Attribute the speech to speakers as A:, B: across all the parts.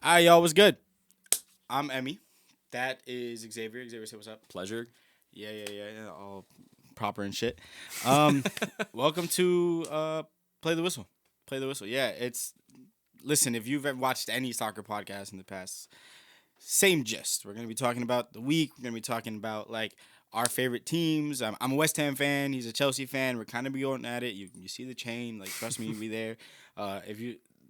A: Hi, y'all. What's good? I'm Emmy. That is Xavier. Xavier, say what's up.
B: Pleasure.
A: Yeah. All proper and shit. Welcome to Play the Whistle. Play the Whistle. Yeah, listen, if you've ever watched any soccer podcast in the past, same gist. We're gonna be talking about the week. We're gonna be talking about like our favorite teams. I'm a West Ham fan. He's a Chelsea fan. We're kind of be going at it. You see the chain. Like, trust me, we there.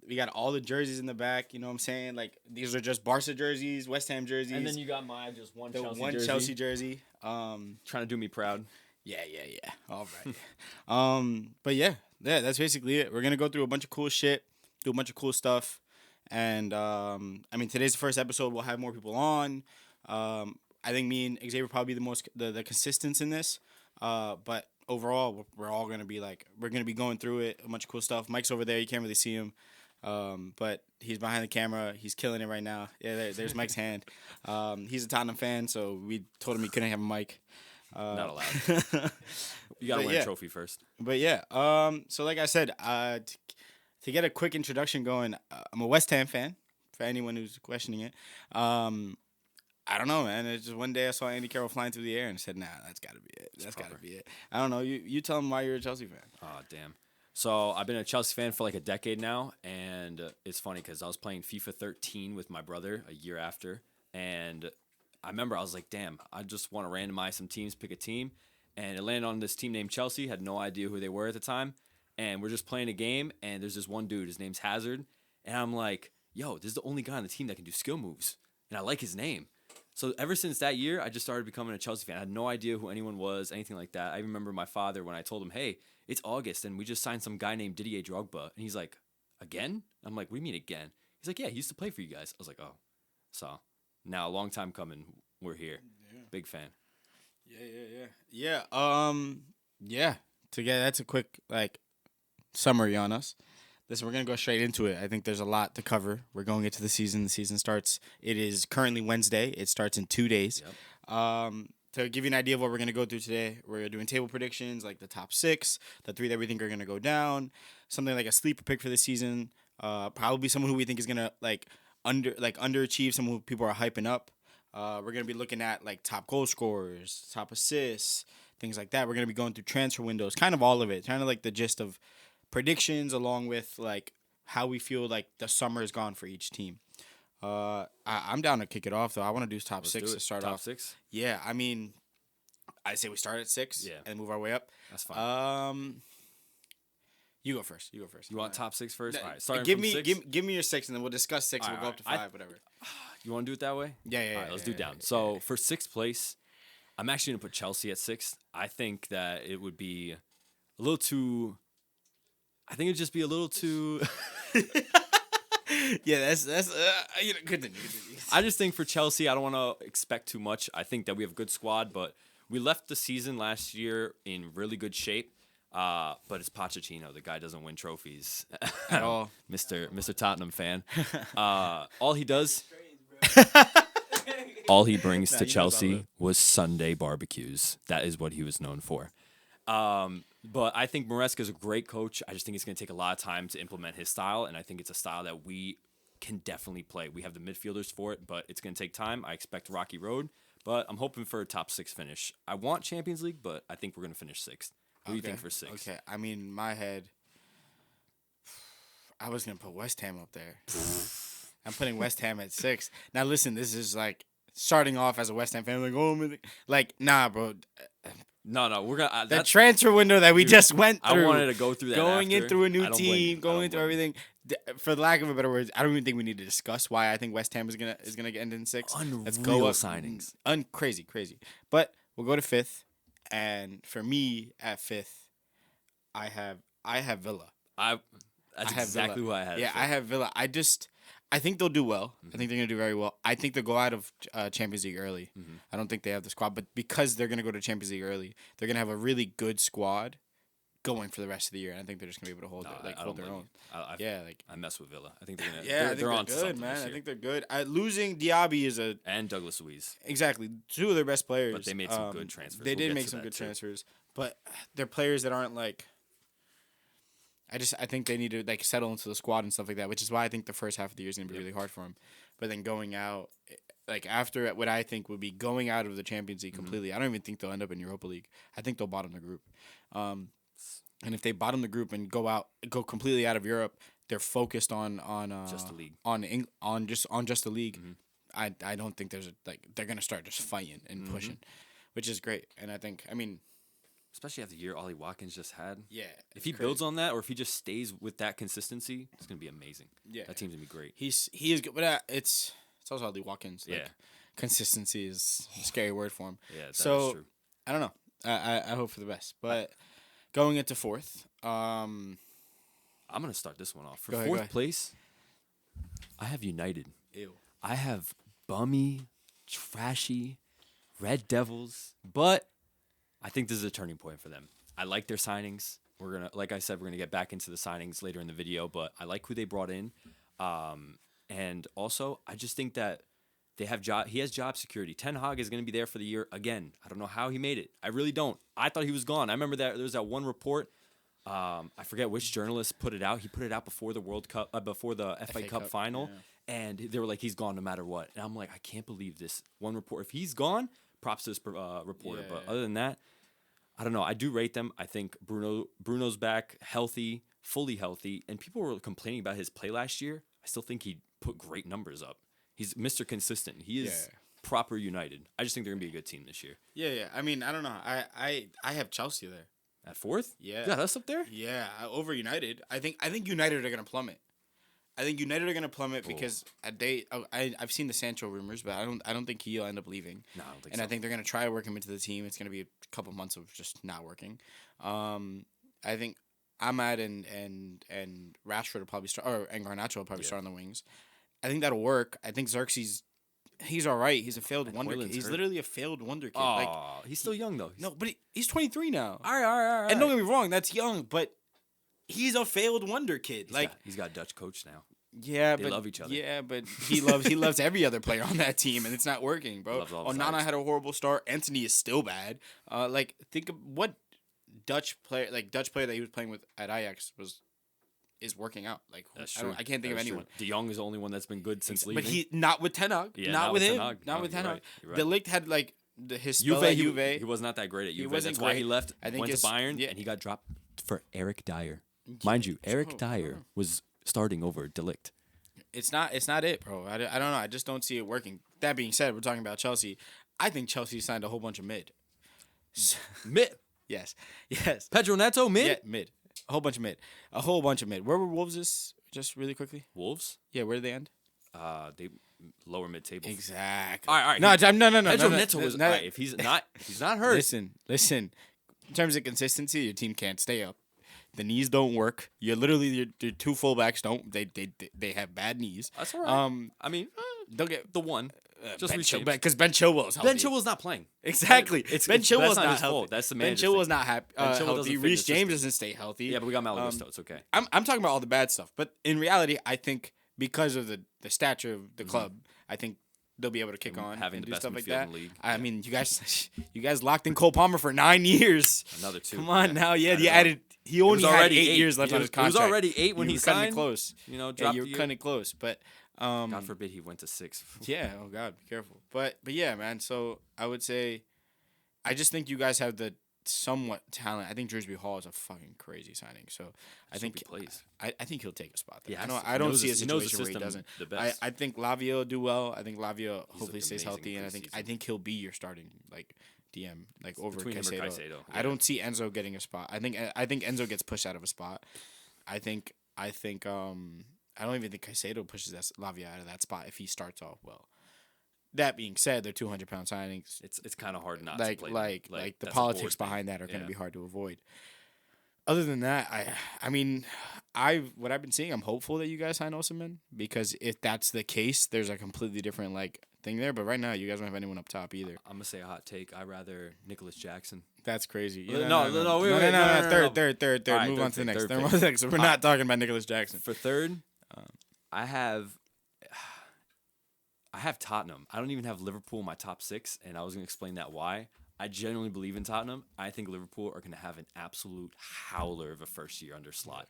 A: We got all the jerseys in the back. You know what I'm saying? Like, these are just Barca jerseys, West Ham jerseys.
B: And then you got my just one
A: the
B: Chelsea
A: one
B: jersey.
A: Chelsea jersey.
B: Trying to do me proud.
A: Yeah. All right. But yeah, that's basically it. We're gonna go through a bunch of cool shit, do a bunch of cool stuff, and today's the first episode. We'll have more people on. I think me and Xavier probably be the consistents in this. But overall, we're all gonna be we're gonna be going through it, a bunch of cool stuff. Mike's over there. You can't really see him. But he's behind the camera. He's killing it right now. Yeah, there's Mike's hand. He's a Tottenham fan, so we told him he couldn't have a mic.
B: Not allowed. You gotta win a trophy first.
A: But yeah, so like I said, to get a quick introduction going, I'm a West Ham fan, for anyone who's questioning it. I don't know, man. It's just one day I saw Andy Carroll flying through the air and said, nah, that's gotta be it. That's gotta be it. I don't know. You tell him why you're a Chelsea fan.
B: Oh, damn. So I've been a Chelsea fan for like a decade now, and it's funny because I was playing FIFA 13 with my brother a year after, and I remember I was like, damn, I just want to randomize some teams, pick a team, and it landed on this team named Chelsea. Had no idea who they were at the time, and we're just playing a game, and there's this one dude, his name's Hazard, and I'm like, yo, this is the only guy on the team that can do skill moves, and I like his name. So ever since that year, I just started becoming a Chelsea fan. I had no idea who anyone was, anything like that. I remember my father when I told him, hey, it's August, and we just signed some guy named Didier Drogba. And he's like, again? I'm like, what do you mean again? He's like, yeah, he used to play for you guys. I was like, oh. So now, a long time coming, we're here. Yeah. Big fan.
A: Yeah. That's a quick, summary on us. Listen, we're going to go straight into it. I think there's a lot to cover. We're going into the season. The season starts. It is currently Wednesday. It starts in 2 days. Yep. To give you an idea of what we're going to go through today, we're doing table predictions, like the top 6, the 3 that we think are going to go down, something like a sleeper pick for the season, probably someone who we think is going to underachieve, someone who people are hyping up. We're going to be looking at top goal scorers, top assists, things like that. We're going to be going through transfer windows, kind of all of it, kind of like the gist of predictions along with how we feel like the summer is gone for each team. I'm down to kick it off though. I want to do top 6 to start off.
B: Top 6?
A: Yeah, I say we start at 6 and move our way up.
B: That's fine.
A: You go first. You
B: want top 6 first? All right. Starting
A: give
B: from
A: me
B: 6?
A: give me your 6 and then we'll discuss 6 and we'll go up to 5, whatever.
B: You want to do it that way?
A: Yeah.
B: All right, let's do down. So for 6th place, I'm actually going to put Chelsea at 6th. I think that it would be a little too... I think it'd just be a little too...
A: Yeah, that's continue.
B: I just think for Chelsea, I don't want to expect too much. I think that we have a good squad, but we left the season last year in really good shape. But it's Pochettino. The guy doesn't win trophies
A: at all.
B: Mr. Tottenham fan. All he does... all he brings to Chelsea was Sunday barbecues. That is what he was known for. But I think Maresca is a great coach. I just think it's going to take a lot of time to implement his style, and I think it's a style that we can definitely play. We have the midfielders for it, but it's going to take time. I expect rocky road, but I'm hoping for a top 6 finish. I want Champions League, but I think we're going to finish 6th. What do you think for 6?
A: Okay, in my head, I was going to put West Ham up there. I'm putting West Ham at 6. Now, listen, this is starting off as a West Ham fan, nah, bro.
B: No, we're gonna
A: the transfer window that we just went through.
B: I wanted to go through that.
A: Going in through a new team, going through everything. For the lack of a better word, I don't even think we need to discuss why I think West Ham is gonna end in 6.
B: Let's go up. Signings.
A: Crazy. But we'll go to 5th, and for me at 5th, I have Villa.
B: That's exactly who I had.
A: Yeah, I have Villa. I think they'll do well. Mm-hmm. I think they're going to do very well. I think they'll go out of Champions League early. Mm-hmm. I don't think they have the squad. But because they're going to go to Champions League early, they're going to have a really good squad going for the rest of the year. And I think they're just going to be able to hold their own.
B: I mess with Villa. I think they're going to.
A: Yeah, they're on good, man. I think they're good. Losing Diaby is
B: and Douglas Luiz.
A: Exactly. 2 of their best players.
B: But they made some good transfers.
A: They did make some good transfers. But they're players that aren't I think they need to like settle into the squad and stuff like that, which is why I think the first half of the year is gonna be really hard for him. But then going out, like after what I think would be going out of the Champions League completely, I don't even think they'll end up in Europa League. I think they'll bottom the group. And if they bottom the group and go completely out of Europe, they're focused on
B: just the league,
A: on just the league. I don't think there's they're gonna start just fighting and pushing, which is great. And I mean,
B: especially after the year Ollie Watkins just had.
A: Yeah,
B: if he builds on that, or if he just stays with that consistency, it's gonna be amazing.
A: Yeah,
B: that team's gonna be great.
A: He is good, but it's also Ollie Watkins. Like, consistency is a scary word for him.
B: Yeah, that's true.
A: I don't know. I hope for the best, but going into fourth, I'm
B: gonna start this one off for
A: go
B: fourth
A: ahead.
B: place. I have United.
A: Ew.
B: I have bummy, trashy, Red Devils, but I think this is a turning point for them. I like their signings. Like I said, we're gonna get back into the signings later in the video, but I like who they brought in, and also I just think that he has job security. Ten Hag is gonna be there for the year again. I don't know how he made it. I really don't. I thought he was gone. I remember that there was that one report. I forget which journalist put it out. He put it out before the World Cup, before the FA Cup final. Yeah. And they were like, he's gone no matter what. And I'm like, I can't believe this one report. If he's gone, props to this reporter. But other than that, I don't know. I do rate them. I think Bruno's back, healthy, fully healthy. And people were complaining about his play last year. I still think he put great numbers up. He's Mr. Consistent. He is proper United. I just think they're going to be a good team this year.
A: Yeah. I mean, I don't know. I have Chelsea there.
B: At fourth?
A: Yeah.
B: You got us up there?
A: Yeah, over United. I think United are going to plummet. I think United are going to plummet because I've seen the Sancho rumors, but I don't think he'll end up leaving.
B: No, I don't think
A: so.
B: I
A: think they're going to try to work him into the team. It's going to be a couple months of just not working. I think Ahmad and Rashford will probably start, and Garnacho will probably start on the wings. I think that'll work. I think Xerxes, he's all right. He's a failed wonder kid. He's literally a failed wonder kid.
B: Oh, he's still young though.
A: No, but he's 23 now.
B: All right.
A: And don't get me wrong, that's young, but he's a failed wonder kid.
B: He's got a Dutch coach now.
A: Yeah,
B: they love each other.
A: Yeah, but he loves every other player on that team, and it's not working, bro. Onana had a horrible start. Anthony is still bad. Think of what Dutch player that he was playing with at Ajax is working out.
B: That's true.
A: I can't think of anyone.
B: De Jong is the only one that's been good since leaving.
A: But he not with Ten Hag.
B: Yeah,
A: not with him.
B: Not
A: with Ten Hag.
B: Right.
A: De Ligt had his spell at Juve.
B: He was not that great at Juve.
A: Wasn't
B: That's why
A: great.
B: he left.
A: I think
B: went to Bayern, and he got dropped for Eric Dyer. Mind you, Eric Dyer was starting over De Ligt.
A: It's not it, bro. I don't know. I just don't see it working. That being said, we're talking about Chelsea. I think Chelsea signed a whole bunch of mid.
B: Mid?
A: Yes.
B: Pedro Neto, mid?
A: Yeah, mid. A whole bunch of mid. Where were Wolves just really quickly?
B: Wolves?
A: Yeah, where did they end?
B: They lower mid table.
A: Exactly.
B: All right.
A: No.
B: Pedro Neto was right. If he's not hurt.
A: Listen. In terms of consistency, your team can't stay up. The knees don't work. You're literally your two fullbacks don't. They have bad knees.
B: That's all right. I mean,
A: don't get
B: the one. Just
A: because Ben Chilwell's healthy.
B: Ben Chilwell's not playing.
A: Exactly. Ben Chilwell's not
B: his
A: healthy.
B: fault. That's the
A: Ben
B: manager's
A: Chilwell's
B: thing.
A: not healthy. Reece James doesn't stay healthy.
B: Yeah, but we got Malagusto. It's okay.
A: I'm talking about all the bad stuff. But in reality, I think because of the stature of the club, I think they'll be able to kick on
B: having
A: and
B: the
A: do
B: best
A: stuff like
B: midfield
A: that.
B: in the league.
A: I mean, you guys locked in Cole Palmer for 9 years.
B: Another 2.
A: Come on now. Yeah, you added. He only had 8 years left on his contract.
B: It was already 8 when he signed.
A: You were close.
B: You know,
A: you were kind of close, but.
B: God forbid he went to 6.
A: Yeah. Oh God, be careful. But yeah, man. So I would say, I just think you guys have the somewhat talent. I think Drisby Hall is a fucking crazy signing. So I think
B: he plays.
A: I think he'll take a spot there.
B: Yeah,
A: I don't see a situation where he doesn't.
B: The best.
A: I think Lavia will do well. I think Lavia hopefully stays healthy, and
B: preseason.
A: I think he'll be your starting DM over
B: Between him or
A: Caicedo.
B: Caicedo, yeah.
A: I don't see Enzo getting a spot. I think Enzo gets pushed out of a spot. I think I don't even think Caicedo pushes Lavia out of that spot if he starts off well. That being said, they're 200-pound signings.
B: It's kind of hard not to play.
A: Like the politics behind that are going to be hard to avoid. Other than that, I mean, what I've been seeing, I'm hopeful that you guys sign Osimhen, because if that's the case, there's a completely different thing there. But right now, you guys don't have anyone up top either.
B: I'm gonna say a hot take. I rather Nicholas Jackson.
A: That's crazy.
B: No.
A: Third.
B: Right,
A: Move on to the next.
B: Third
A: Move on to the next. So we're not talking about Nicholas Jackson.
B: For third, I have Tottenham. I don't even have Liverpool in my top 6, and I was gonna explain that why. I genuinely believe in Tottenham. I think Liverpool are gonna have an absolute howler of a first year under Slot.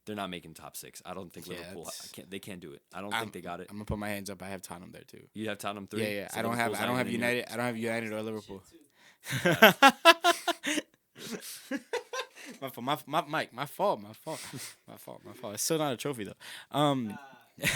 B: They're not making top 6. I don't think Liverpool. They can't do it. I don't think they got it.
A: I'm gonna put my hands up. I have Tottenham there too.
B: You have Tottenham 3.
A: Yeah.
B: So
A: I don't have United. I don't have United or Liverpool. My fault. It's still not a trophy though.
C: We got the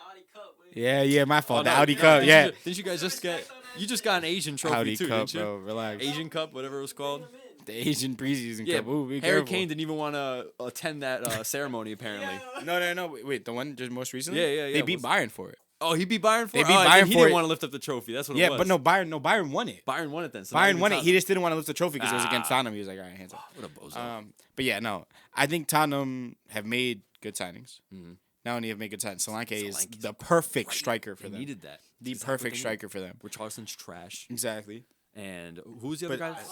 C: Audi Cup.
A: Yeah, my fault.
B: Oh,
A: the
B: no,
A: Audi Cup. Yeah.
B: Didn't you guys just get? You just got an Asian trophy
A: Audi
B: too,
A: Cup,
B: didn't you?
A: bro. Relax.
B: Asian Cup, whatever it was called.
A: The Asian preseason
B: Yeah,
A: cup. Ooh, be
B: Harry
A: careful.
B: Kane didn't even want to attend that ceremony apparently.
A: No. Wait, the one just most recently?
B: Yeah.
A: They beat Bayern for it.
B: Oh, he beat Bayern for it.
A: They beat
B: Oh,
A: Bayern
B: he
A: for
B: didn't
A: it.
B: want to lift up the trophy. That's what it
A: Yeah,
B: was.
A: but Bayern won it.
B: Bayern won it then. So
A: Bayern won it. He just didn't want to lift the trophy because it was against
B: Ah.
A: Tottenham. He was like, all right, hands up.
B: What a bozo.
A: But yeah, no. I think Tottenham have made good signings.
B: Mm-hmm.
A: Not only have made good signings, Solanke is
B: Solanke's
A: the perfect striker for
B: They
A: them.
B: needed that.
A: The
B: Exactly what
A: perfect
B: they
A: striker for them.
B: needed. Richarlison's trash.
A: Exactly.
B: And who's the other
A: But-
B: guy?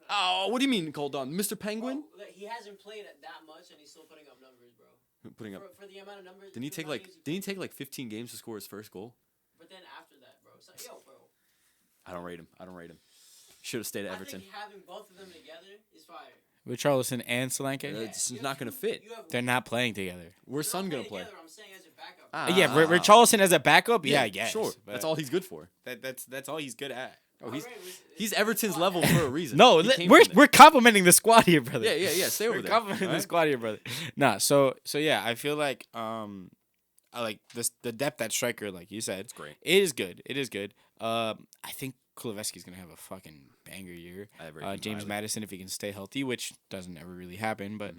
B: Oh, what do you mean? Hold on, Mr. Penguin.
C: He hasn't played that much, and he's still putting up numbers, bro.
B: Putting up.
C: For the amount of numbers.
B: Didn't he take like 15 games to score his first goal?
C: But then after that, bro, it's like, yo, bro.
B: I don't rate him. Should have stayed at
C: I
B: Everton.
C: think having both of them together is fire.
A: Richarlison and Solanke?
B: It's not gonna fit.
A: They're not playing together.
B: Where's Son gonna play?
C: I'm saying as a backup.
A: Yeah, Richarlison as a backup? Yeah, I guess.
B: Sure.
A: But
B: That's all he's good for.
A: That's all he's good at.
B: Oh, he's Everton's level for a reason.
A: No,
B: He came
A: we're
B: from there.
A: we're complimenting the squad here, brother.
B: Yeah. Stay over
A: We're
B: there.
A: complimenting the
B: alright?
A: squad here, brother. Nah, so yeah, I feel like I like this the depth at striker, like you said.
B: It's great.
A: It is good. I think Kuleveski's gonna have a fucking banger year.
B: I have rated
A: James
B: highly.
A: Madison, if he can stay healthy, which doesn't ever really happen, but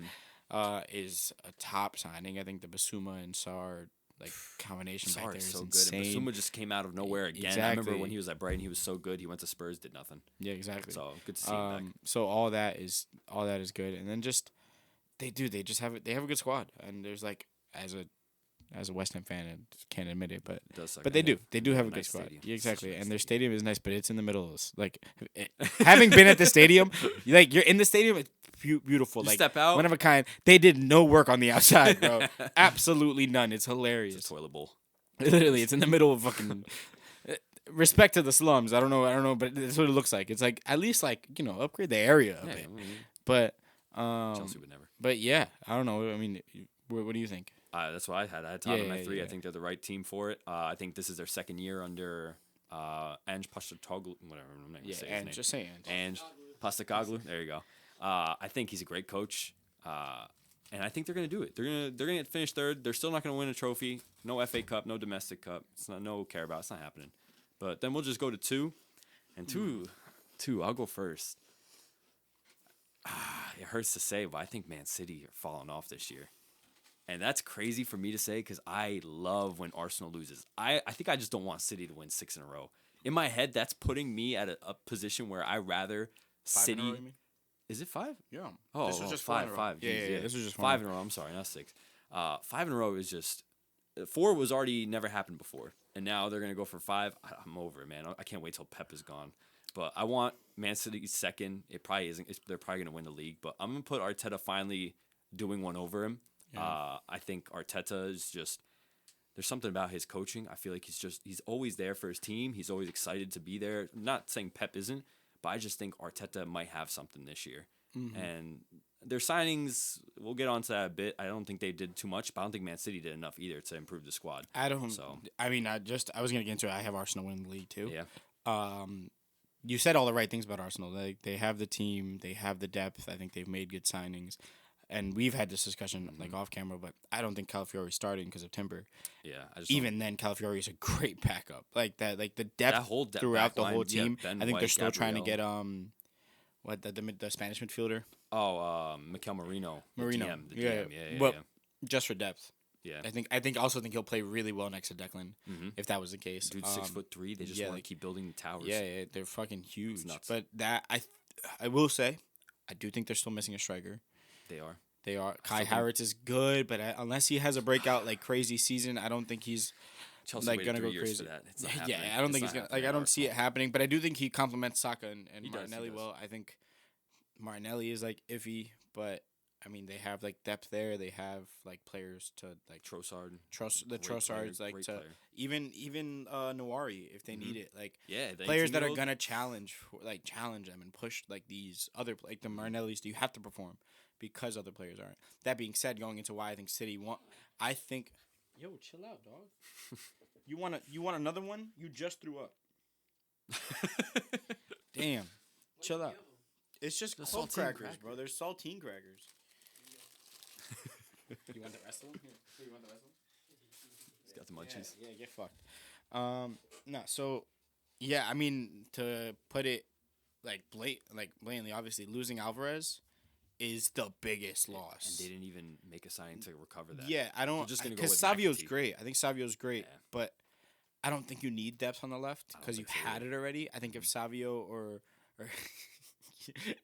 A: is a top signing. I think the Basuma and Sarr like combination back
B: Sarr
A: there
B: is
A: is
B: so good.
A: insane.
B: And Basuma just came out of nowhere again. I remember
A: Exactly.
B: when he was at Brighton, he was so good. He went to Spurs, did nothing.
A: Yeah, exactly.
B: So good to see him back.
A: So all that is good, and then just they have a good squad, and there's like as a West Ham fan, I can't admit it, but
B: It does suck.
A: but they do have a good
B: Nice
A: squad.
B: stadium.
A: Yeah,
B: Such a
A: exactly,
B: nice
A: and their
B: stadium.
A: stadium is nice, but it's in the middle of this. Like having been at the stadium, like you're in the stadium, it's beautiful.
B: You
A: like
B: step out.
A: one of a kind. They did no work on the outside, bro. Absolutely none. It's
B: It's a
A: hilarious.
B: toilet bowl.
A: Literally, it's in the middle of fucking. Respect to the slums. I don't know, but that's what it looks like. It's like at least like upgrade the area a
B: Yeah,
A: bit.
B: I mean,
A: But
B: Chelsea would never.
A: but yeah, I don't know. I mean, what do you think?
B: That's what I had. I had Tottenham at 3.
A: yeah.
B: I think they're the right team for it. I think this is their second year under Ange Postecoglou. Whatever. I'm not gonna say his
A: and
B: name.
A: just saying.
B: Ange Postecoglou. There you go. I think he's a great coach. And I think they're gonna do it. They're gonna finish third. They're still not gonna win a trophy. No FA Cup. No domestic cup. It's not no care about. It's not happening. But then we'll just go to 2, and two. I'll go first. It hurts to say, but I think Man City are falling off this year. And that's crazy for me to say because I love when Arsenal loses. I think I just don't want City to win 6 in a row. In my head, that's putting me at a position where I rather City. Is it 5?
A: Yeah.
B: Oh,
A: This was
B: well,
A: just
B: 5.
A: 4 in a row.
B: 5.
A: Yeah,
B: Jeez,
A: yeah, this was just
B: 5 in a row. I'm sorry, not 6. 5 in a row is just 4 was already never happened before, and now they're gonna go for 5. I'm over it, man. I can't wait till Pep is gone. But I want Man City second. It probably isn't. They're probably gonna win the league, but I'm gonna put Arteta finally doing one over him.
A: Yeah.
B: I think Arteta is just. There's something about his coaching. I feel like he's always there for his team. He's always excited to be there. I'm not saying Pep isn't, but I just think Arteta might have something this year.
A: Mm-hmm.
B: And their signings, we'll get onto that a bit. I don't think they did too much, but I don't think Man City did enough either to improve the squad.
A: I don't.
B: So.
A: I mean, I was gonna get into it. I have Arsenal winning the league too.
B: Yeah.
A: You said all the right things about Arsenal. They have the team. They have the depth. I think they've made good signings. And we've had this discussion like off camera, but I don't think Calafiori's starting because of Timber.
B: Yeah.
A: Even then, Calafiori is a great backup. Like that, like the depth
B: That whole depth
A: throughout
B: back
A: the
B: line,
A: whole
B: yeah,
A: team.
B: Ben
A: I think they're
B: White,
A: still trying to get
B: Gabriel.
A: the Spanish midfielder
B: Mikel Marino.
A: Marino.
B: The DM. Yeah.
A: But just for depth.
B: Yeah.
A: I think he'll play really well next to Declan if that was the case.
B: Dude's 6'3". They just want to keep building the towers.
A: Yeah, they're fucking huge.
B: nuts.
A: But that I will say, I do think they're still missing a striker.
B: They are.
A: They are. Kai Havertz is good, but unless he has a breakout like crazy season, I don't think he's
B: Chelsea
A: like
B: waited
A: gonna
B: 3
A: go
B: years
A: crazy.
B: for that. It's not
A: Yeah,
B: happening.
A: I don't
B: It's
A: think
B: not
A: he's gonna
B: happening
A: like. I
B: at
A: don't see it
B: Arsenal.
A: happening, but I do think he complements Saka and
B: He does,
A: Martinelli
B: he does.
A: well. I think Martinelli is like iffy, but I mean, they have like depth there. They have like players to like
B: Trossard.
A: the
B: Great player,
A: Trossards, like
B: great
A: to
B: player.
A: even Nawari if they need it. Like
B: Yeah, the
A: players that are
B: 18-year-old.
A: gonna challenge them and push like these other like the Marinellis. You have to perform because other players aren't. That being said, going into why I think City want, I think, yo, chill out, dog. You want another one? You just threw up. Damn, chill out. It's just
B: The
A: cold
B: saltine
A: crackers,
B: cracker.
A: bro. There's saltine crackers. You want the rest of them? You want the rest of them?
B: He's got the munchies.
A: Yeah, get fucked. No, so yeah, I mean to put it blatantly, obviously losing Alvarez is the biggest loss.
B: And they didn't even make a sign to recover that.
A: Yeah, I don't.
B: They're just gonna go
A: Because
B: with
A: Savio's
B: McAtee.
A: great. I think Savio's great,
B: Yeah.
A: but I don't think you need depth on the left
B: I don't
A: because you
B: think so
A: had
B: either.
A: it already. I think if Savio or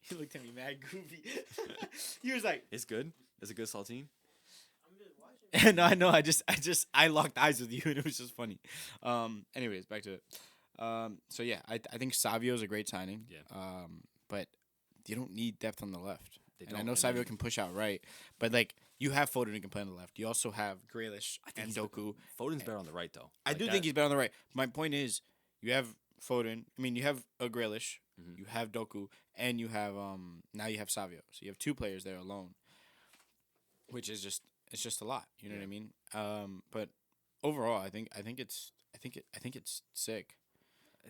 A: he looked at me mad goofy. He was like,
B: It's good. It's a good saltine.
C: I'm just watching.
A: no, I know. I locked eyes with you, and it was just funny. Anyways, back to it. So yeah, I think Savio's a great signing.
B: Yeah.
A: But you don't need depth on the left.
B: They
A: And I
B: don't,
A: know
B: and
A: Savio
B: then-
A: can push out right, but like you have Foden who can play on the left. You also have Grealish and
B: he's
A: Doku.
B: Foden's better on the right though.
A: I
B: Like
A: do
B: that-
A: think he's better on the right. My point is, you have Foden. I mean, you have a Grealish,
B: Mhm.
A: you have Doku, and you have now you have Savio. So you have two players there alone, which is just a lot. You know what I mean? But overall, I think it's sick.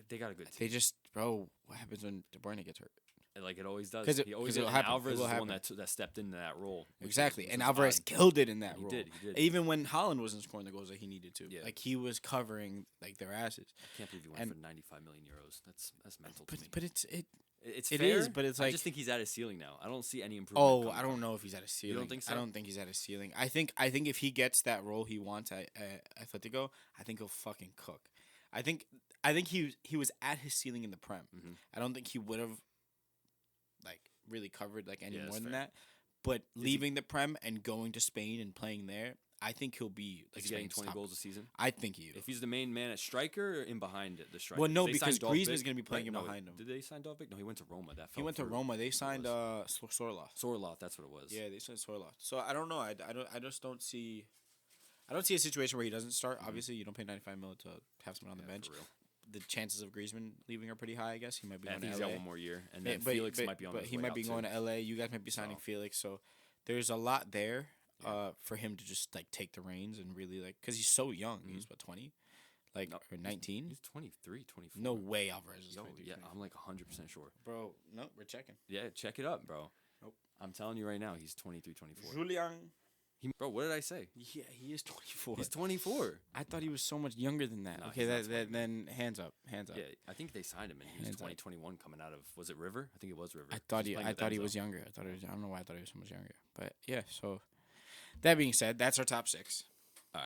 B: They got a good team.
A: They just, bro, what happens when De Bruyne gets hurt?
B: Like it always does.
A: 'Cause it-
B: He always
A: 'cause it'll
B: and
A: happen.
B: Alvarez
A: It will
B: is the one
A: happen.
B: that stepped into that role. which
A: Exactly,
B: was-
A: and
B: which was
A: Alvarez
B: odd.
A: killed it in that
B: He
A: role.
B: did, he did.
A: Even when Haaland wasn't scoring the goals that he needed to,
B: Yeah.
A: like he was covering like their asses.
B: I can't believe he went
A: and-
B: for 95 million euros. That's mental to
A: But
B: me.
A: but
B: It's
A: it
B: fair,
A: is, but it's
B: I
A: like-
B: just think he's at his ceiling now. I don't see any improvement.
A: oh,
B: coming
A: I don't
B: from
A: know if he's at a ceiling.
B: think
A: I
B: so?
A: don't think he's at a ceiling. I think if he gets that role he wants at Atletico, I think he'll fucking cook. I think he was at his ceiling in the Prem.
B: Mhm.
A: I don't think he would have like really covered like any
B: Yeah,
A: more
B: that's
A: than
B: fair.
A: that. But
B: he-
A: leaving the Prem and going to Spain and playing there, I think he'll be like
B: Is he getting
A: Spain's
B: 20
A: top-
B: goals a season?
A: I think he.
B: If he's the main man at striker or in behind the striker?
A: Well, no,
B: They
A: because
B: signed Dovbyk,
A: Griezmann's gonna be playing in
B: no,
A: behind him.
B: Did they sign Dovbyk? No, he went to Roma. That
A: He
B: fell
A: went to
B: through.
A: Roma. They
B: It
A: signed
B: was.
A: Sorloth.
B: Sorloth, that's what it was.
A: Yeah, they signed Sorloth. So I don't know. I just don't see. I don't see a situation where he doesn't start. Obviously, you don't pay 95 mil to have someone on the
B: Yeah,
A: bench.
B: for real.
A: The chances of Griezmann leaving are pretty high. I guess he might be
B: I
A: going
B: think
A: to
B: he's
A: LA.
B: got one more year, and
A: Yeah,
B: then Felix might be on
A: but
B: his
A: he
B: way
A: might
B: out
A: be
B: too.
A: going to LA. You guys might be signing
B: So.
A: Felix. So there's a lot there
B: Yeah.
A: for him to just like take the reins and really like because he's so young.
B: Mhm.
A: He's what 20, like
B: No,
A: or 19.
B: He's 23, 24.
A: No way, Alvarez is
B: Yo,
A: 23.
B: yeah, I'm like 100% sure.
A: Bro, no, we're checking.
B: Yeah, check it up, bro.
A: Nope.
B: I'm telling you right now, he's 23, 24.
A: Julian.
B: Bro, what did I say?
A: Yeah, he is 24.
B: He's 24.
A: I thought he was so much younger than that.
B: No,
A: Okay,
B: he's not
A: then hands up.
B: Yeah, I think they signed him, and he was
A: Hands up.
B: 2021 coming out of, was it River? I think it was River.
A: I thought
B: He's playing
A: I
B: with
A: thought he
B: Enzo.
A: was younger. I don't know why I thought he was so much younger. But yeah, so that being said, that's our top 6.